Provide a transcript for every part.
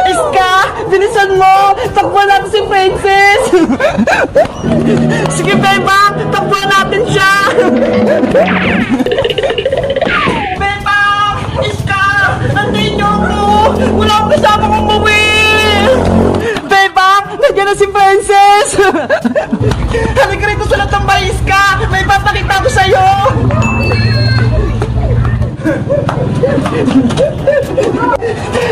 Iska, bilisan mo! Takbuhan natin si Princess! Sige, Bebang! Takbuhan natin siya! Bebang! Iska! Nandiyan niyo ako! Wala akong kasama kong umuwi! Bebang! Nandiyan na si Princess! Halika rito sa latambay, Iska! May papakita ko sa'yo!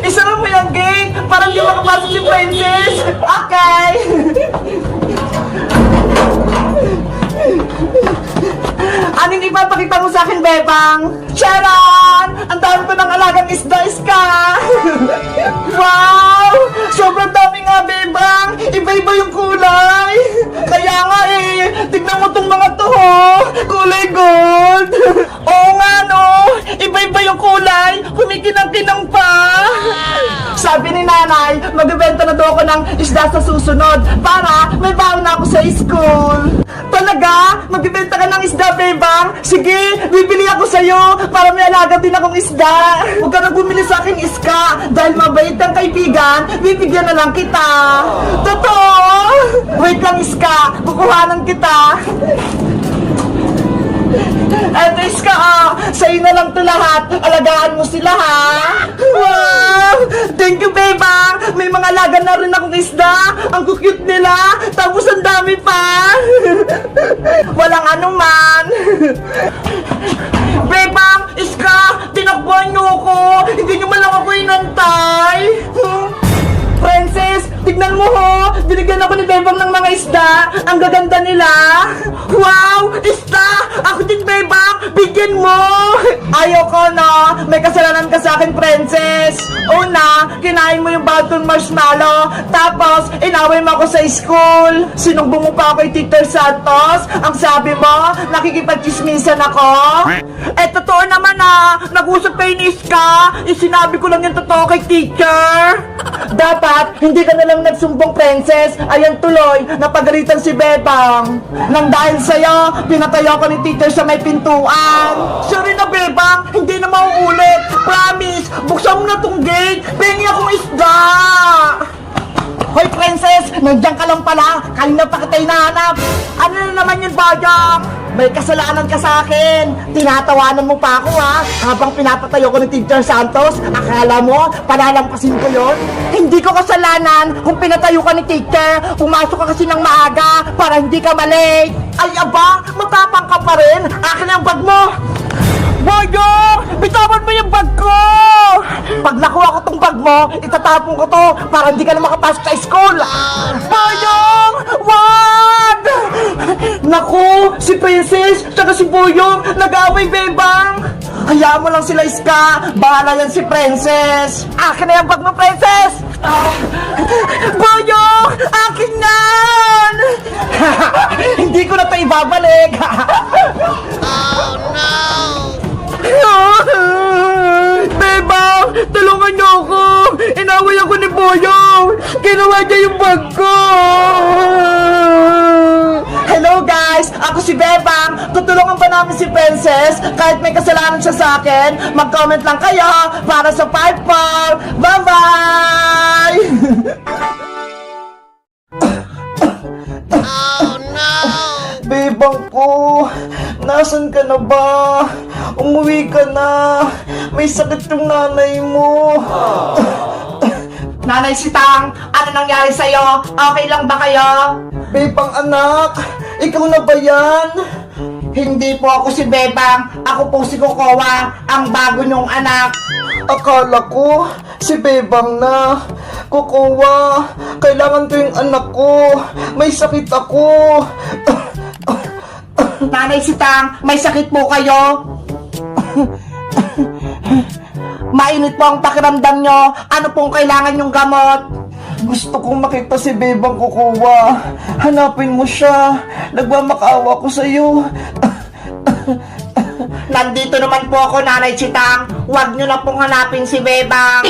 Isara mo yung gate para hindi makapasok si Princess. Okay. Anong ipapakita mo sa akin, Bebang? Sharon! Ang dami ko ng alagang isda, Iska! Wow! Sobrang dami nga, Bebang! Iba-iba yung kulay! Kaya nga tignan mo tong mga to, ho! Kulay gold! Oo nga, no! Iba-iba yung kulay! Kumikinang-kinang pa! Sabi ni nanay, magbibenta na daw ako ng isda sa susunod para may baon na ako sa school. Talaga? Magbibenta ka ng isda, Bebang? Sige, bibili ako sa'yo para may alaga din akong isda. Huwag ka nang bumili sa akin, Iska, dahil mabait ang kaibigan, bibigyan na lang kita. Totoo? Wait lang, Iska, kukuhanan kita. Eto, Iska, sa'yo na lang to lahat. Alagaan mo sila, ha? Wow! Thank you, Bebang! May mga alaga na rin akong isda. Ang cute nila. Tapos ang dami pa. Walang anuman. Bebang! Iska! Tinakbuhan niyo ako. Hindi niyo man lang ako inantay. Princess, tignan mo, ho! Binigyan ako ni Bebang ng mga isda. Ang gaganda nila. Wow! Isda! Ako din, Bebang! Bigyan mo! Ayoko na! May kasalanan ka sa akin, Princess! Una, kinain mo yung Balton Marshmallow. Tapos, inaway mo ako sa school. Sinumbong mo pa ako kay Teacher Santos. Ang sabi mo, nakikipagchismisan ako. Eh, totoo naman, nag-usap kayo ni Iska. Sinabi ko lang yung totoo kay Teacher. Dapat, hindi ka nalang nagsumbong, Princess. Ayan tuloy, napagalitan si Bebang. Nang dahil sa'yo, pinatayo ko ni Teacher sa may pintuan. Sorry na, Bebang, hindi na mauulit. Promise, buksan mo na tong gate. Pengi akong isda. Hoy, Princess, nandiyan ka lang pala. Kanina pa kita hinahanap. Ano na naman yun, Bajang? May kasalanan ka sa akin. Tinatawanan mo pa ako, ha? Habang pinapatayo ko ni Teacher Santos, akala mo, palalampasin ko yon? Hindi ko kasalanan kung pinatayo ka ni Teacher. Pumasok ka kasi ng maaga para hindi ka malate. Ay, aba, matapang ka pa rin. Akin ang bag mo. Bajang! Bitawan mo yung bag ko! Pag nakuha ko tong bag mo, itatapon ko to para hindi ka na makapasok sa school. Bajang! Wag! Naku, si Princess tsaka si Boyong nag-away, Bebang. Hayaan mo lang sila, Iska. Bahala yan si Princess. Akin na yung bag mo, Princess. Boyong! Akin yan! Hindi ko na ito ibabalik. Bebang, tulungan niyo ako. Inaway ako ni Boyong. Ginawa niya yung bag ko. Hello guys, ako si Bebang. Tutulungan ba namin si Princess? Kahit may kasalanan siya sa akin, mag-comment lang kayo para sa 5-4. Bye-bye! Oh no! Bebang ko, nasan ka na ba? Umuwi ka na. May sakit yung nanay mo. Nanay Sitang, ano nangyari sa'yo? Okay lang ba kayo? Bebang anak, ikaw na ba yan? Hindi po ako si Bebang. Ako po si Kokowa, ang bago niyong anak. Akala ko, si Bebang na. Kokowa, kailangan ko yung anak ko. May sakit ako. Nanay Sitang, may sakit po kayo? Mainit po ang pakiramdam nyo. Ano pong kailangan yung gamot? Gusto kong makita si Bebang Kokowa. Hanapin mo siya. Nagmamakaawa ko sa'yo. Nandito naman po ako, Nanay Chitang. Huwag nyo na pong hanapin si Bebang.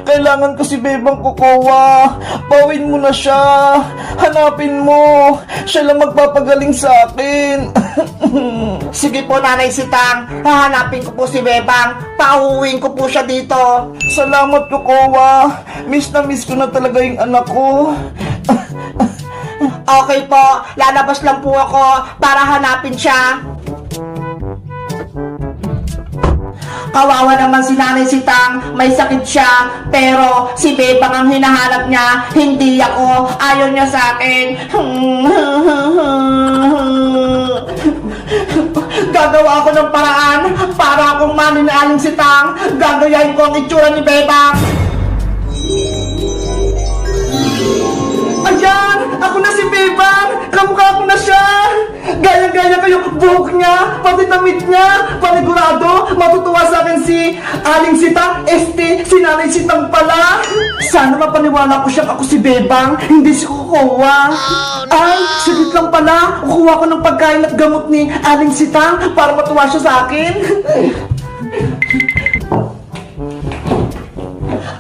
Kailangan ko si Bebang Kokowa. Bawin mo na siya. Hanapin mo. Siya lang magpapagaling sa akin. Sige po, Nanay Chitang. Hahanapin ko po si Bebang. Pauuwiin ko po siya dito. Salamat, Kokowa. Miss na miss ko na talaga yung anak ko. Okay po, lalabas lang po ako para hanapin siya. Kawawa naman si Nanay Sitang, may sakit siya, pero si Bebang ang hinahanap niya, hindi ako, ayaw niya sa akin. Gagawa ako ng paraan para akong mani ni Aling Sitang, gagayahin ko ang itsura ni Bebang. Ayan! Ako na si Bebang! Kamukha ko na siya! Gaya-gaya kayo, buhok niya, pati damit niya, panigurado, matutuwa sa akin si Aling Sitang, si Nanay Sitang pala. Sana mapaniwala ko siyang ako si Bebang, hindi si Kokowa. Ay, saglit lang pala, kukuha ko ng pagkain at gamot ni Aling Sitang para matuwa siya sa akin.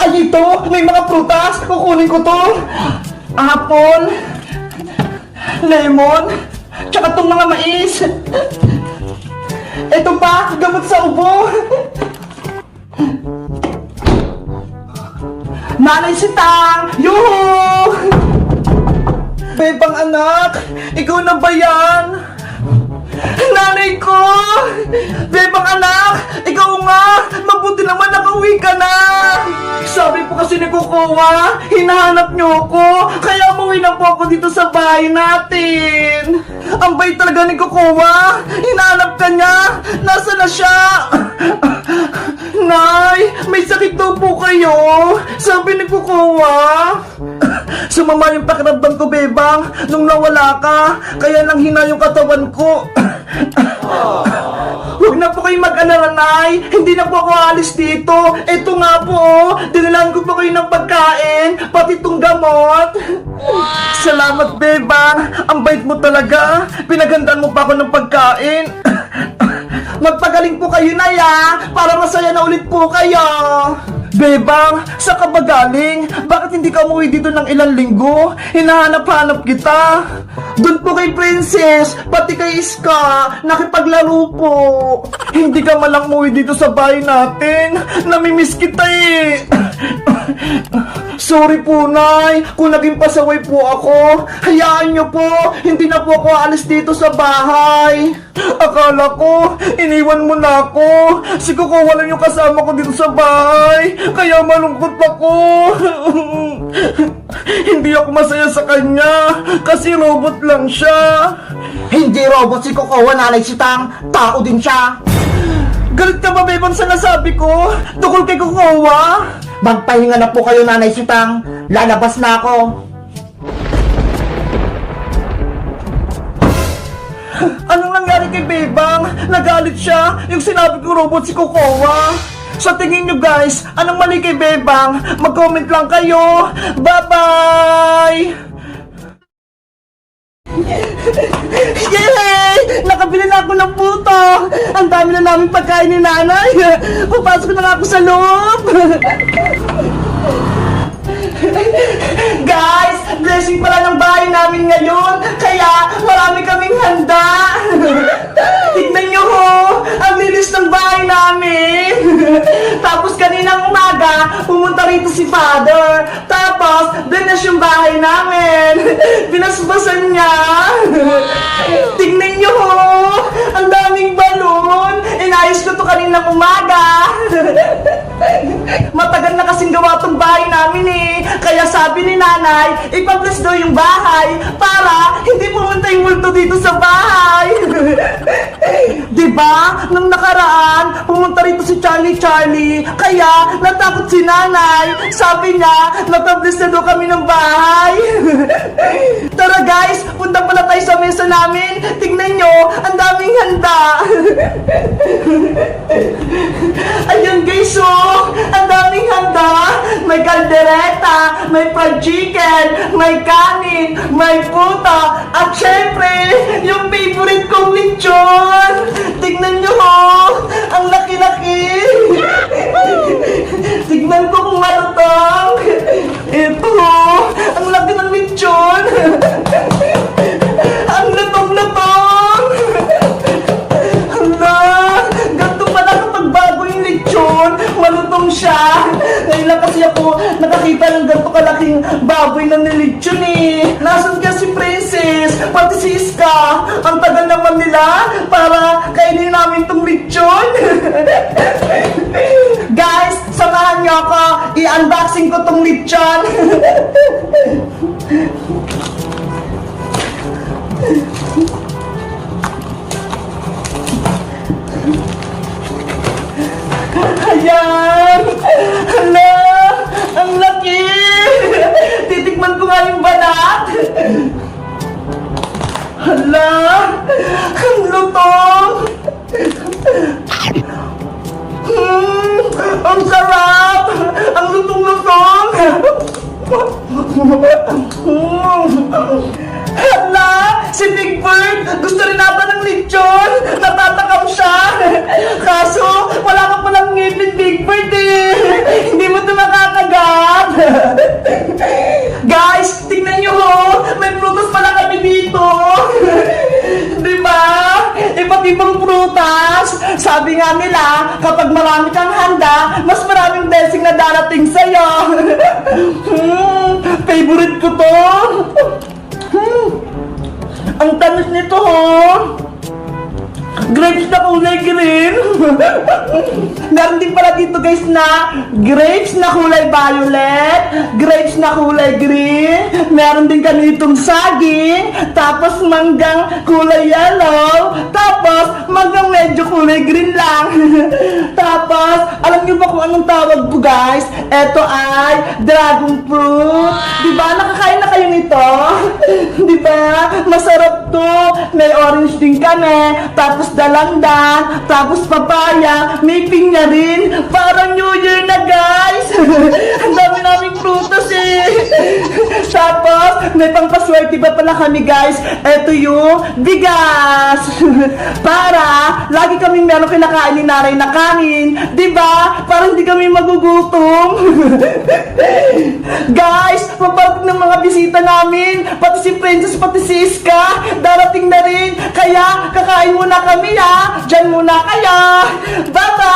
Ay, ito, may mga prutas, kukunin ko to. Apple, lemon, tsaka itong mga mais. Ito pa, gamot sa ubo. Nanay Sitang! Yuhu! Bebang anak, ikaw na ba yan? Nanay ko! Bebang anak! Ikaw nga! Mabuti naman nakauwi ka na! Sabi po kasi ni Kokowa, hinahanap niyo ako, kaya umuwi na po ako dito sa bahay natin. Ang bait talaga ni Kokowa, hinahanap ka niya, nasa na siya? Nay, may sakit daw po kayo, sabi ni Kokowa. Sumama yung pakiramdam ko, Bebang, nung nawala ka, kaya nang hina yung katawan ko. Huwag na po kayo mag-alala, Nay. Hindi na po ako alis dito. Ito nga po, dinilaan ko po kayo ng pagkain, pati itong gamot. Salamat, Bebang. Ang bait mo talaga. Pinaghandaan mo pa ako ng pagkain. Magpagaling po kayo, Nay, para masaya na ulit po kayo. Bebang, saan ka ba galing? Bakit hindi ka umuwi dito ng ilang linggo? Hinahanap-hanap kita. Doon po kay Princess, pati kay Iska, nakipaglaro po. Hindi ka malang umuwi dito sa bahay natin. Namimiss kita eh. Sorry po, Nay, kung naging pasaway po ako. Hayaan niyo po, hindi na po ako alis dito sa bahay. Akala ko, iniwan mo na ako. Si Coco wala yung kasama ko dito sa bahay. Kaya malungkot ako. Hindi ako masaya sa kanya. Kasi robot lang siya. Hindi robot si Coco, Nanay Sitang. Tao din siya. Galit ka ba, Bebang, sa nasabi ko? Tukol kay Coco. Magpahinga na po kayo, Nanay Sitang. Lalabas na ako. Anong nangyari kay Bebang? Nagalit siya. Yung sinabi ko robot si Kokowa. Sa tingin nyo guys, anong mali kay Bebang? Mag-comment lang kayo. Bye-bye! Yay! Nakabili na ako ng puto. Ang dami na namin pagkain ni Nanay. Papasok na nga ako sa loob. Guys, blessing pala ng bahay namin ngayon, kaya marami kaming handa. Tignan nyo ho, ang linis ng bahay namin. Tapos kaninang umaga, pumunta rito si Father. Tapos, dinas yung bahay namin. Binasbasan niya. Tignan nyo ho, ang daming balon. Inayos ko to kaninang umaga. Matagal na kasing gawa tong bahay namin eh. Kaya sabi ni Nanay, ipabless daw yung bahay para hindi pumunta yung multo dito sa bahay. Diba? Nung nakaraan, pumunta rito si Charlie. Kaya natakot si Nanay. Sabi niya, napabless na daw kami ng bahay. Tara guys, punta pala tayo sa mesa namin. Tignan nyo, ang daming handa. Ayan guys, oh, ang daming handa. May kaldereta, may fried chicken, may kanin, may puto, at syempre, yung favorite kong lechon. Tignan nyo ho, ang laki-laki. Tignan ko kung malutong. Ito ho, ang laki ng lechon. Ang lutong-lutong. Hala, ganito pala kapag bago yung lechon, malutong siya. Ngayon lang kasi ako nakakita ng ganito kalaking baboy na nilechon eh. Nasaan ka si Princess? Pati si Iska. Ang tagal naman nila para kainin namin tong lechon. Guys, samahan niyo ako. I-unboxing ko tong lechon. Ayan! Hala! Ang laki! Titikman ko nga yung balat! Hala! Ang lutong! Ang sarap! Ang lutong-lutong! Hala! Si Big Bird! Gusto rin nata ng lechon! Natatakam siya! Kaso, wala ka palang ngipin, Big Bird eh! Hindi mo ito makakagat! Guys, tingnan nyo ho! May prutas pala kami dito! Diba? Iba't ibang prutas! Sabi nga nila, kapag marami kang handa, mas maraming blessing na darating sa'yo! Favorite ko to! Ang tamis nito ho! Grapes na kulay green! Meron din pala dito guys na grapes na kulay violet, grapes na kulay green, meron din kanitong saging, tapos manggang kulay yellow, tapos manggang medyo kulay green lang. Tapos, alam niyo ba kung anong tawag ko guys? Ito ay dragon fruit. Diba? Nakakain na kayo nito? Diba? Masarap to. May orange din kami. Tapos dalandan. Tapos papaya. May pinya rin. Parang New Year na guys. Ang dami naming prutas eh. Tapos, may pangpaswerte pa pala kami guys. Ito yung bigas. Para lagi kaming meron kinakain ni nanay na kanin. Diba? Para hindi kami magugutom. Guys, paparating ng mga bisita namin. Pati si Princess, pati si Iska. Darating na rin. Kaya, kakain muna kami ha. Diyan muna kayo. Bye-bye!